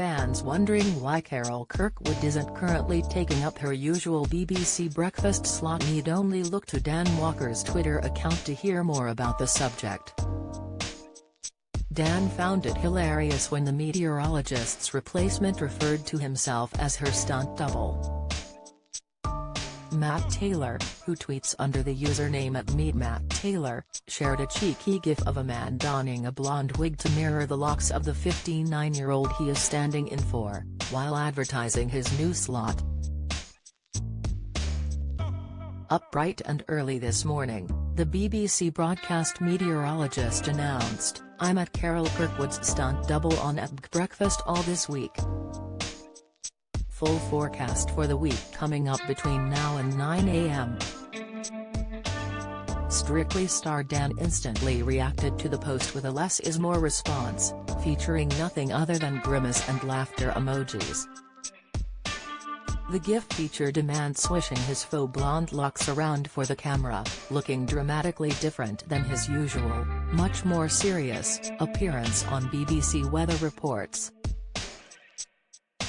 fans wondering why Carol Kirkwood isn't currently taking up her usual BBC breakfast slot need only look to Dan Walker's Twitter account to hear more about the subject. Dan found it hilarious when the meteorologist's replacement referred to himself as her stunt double. Matt Taylor, who tweets under the username @MeetMattTaylor, shared a cheeky gif of a man donning a blonde wig to mirror the locks of the 59-year-old he is standing in for, while advertising his new slot. Up bright and early this morning, the BBC broadcast meteorologist announced, "I'm at Carol Kirkwood's stunt double on at breakfast all this week. Full forecast for the week coming up between now and 9 a.m. Strictly star Dan instantly reacted to the post with a less is more response, featuring nothing other than grimace and laughter emojis. The gif featured a man swishing his faux blonde locks around for the camera, looking dramatically different than his usual, much more serious, appearance on BBC weather reports.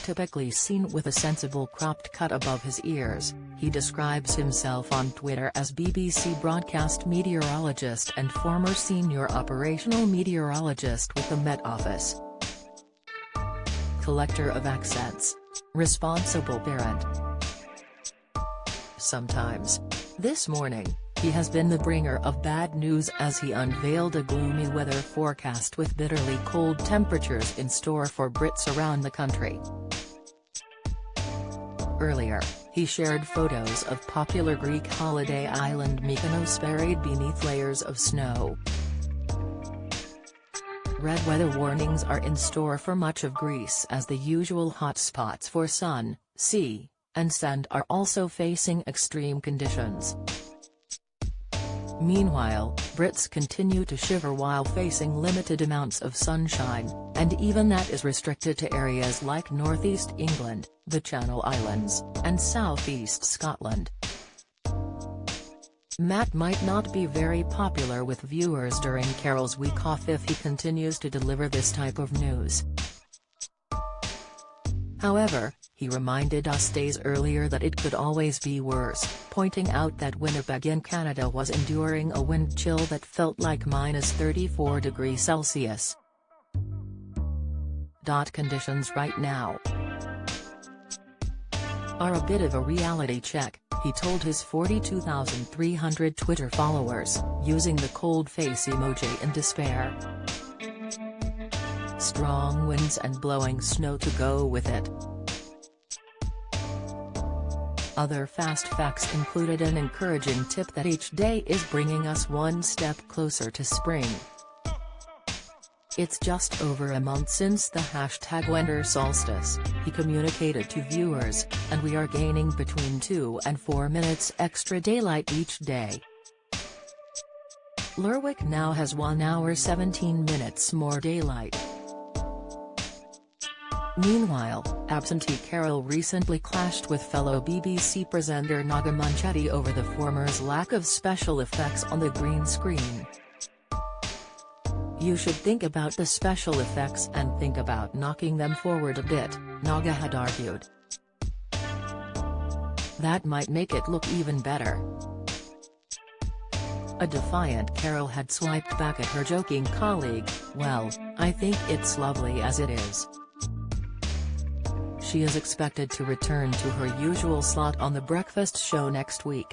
Typically seen with a sensible cropped cut above his ears, he describes himself on Twitter as BBC broadcast meteorologist and former senior operational meteorologist with the Met Office. Collector of accents. Responsible parent. Sometimes. This morning, he has been the bringer of bad news as he unveiled a gloomy weather forecast with bitterly cold temperatures in store for Brits around the country. Earlier, he shared photos of popular Greek holiday island Mykonos buried beneath layers of snow. Red weather warnings are in store for much of Greece as the usual hotspots for sun, sea, and sand are also facing extreme conditions. Meanwhile, Brits continue to shiver while facing limited amounts of sunshine, and even that is restricted to areas like northeast England, the Channel Islands, and southeast Scotland. Matt might not be very popular with viewers during Carol's week off if he continues to deliver this type of news. However, he reminded us days earlier that it could always be worse, pointing out that Winnipeg in Canada was enduring a wind chill that felt like -34 degrees Celsius. Conditions right now are a bit of a reality check, he told his 42,300 Twitter followers, using the cold face emoji in despair. Strong winds and blowing snow to go with it. Other fast facts included an encouraging tip that each day is bringing us one step closer to spring. It's just over a month since the #winter solstice, he communicated to viewers, and we are gaining between 2 and 4 minutes extra daylight each day. Lerwick now has 1 hour 17 minutes more daylight. Meanwhile, absentee Carol recently clashed with fellow BBC presenter Naga Munchetty over the former's lack of special effects on the green screen. "You should think about the special effects and think about knocking them forward a bit," Naga had argued. "That might make it look even better." A defiant Carol had swiped back at her joking colleague, "Well, I think it's lovely as it is." She is expected to return to her usual slot on The Breakfast Show next week.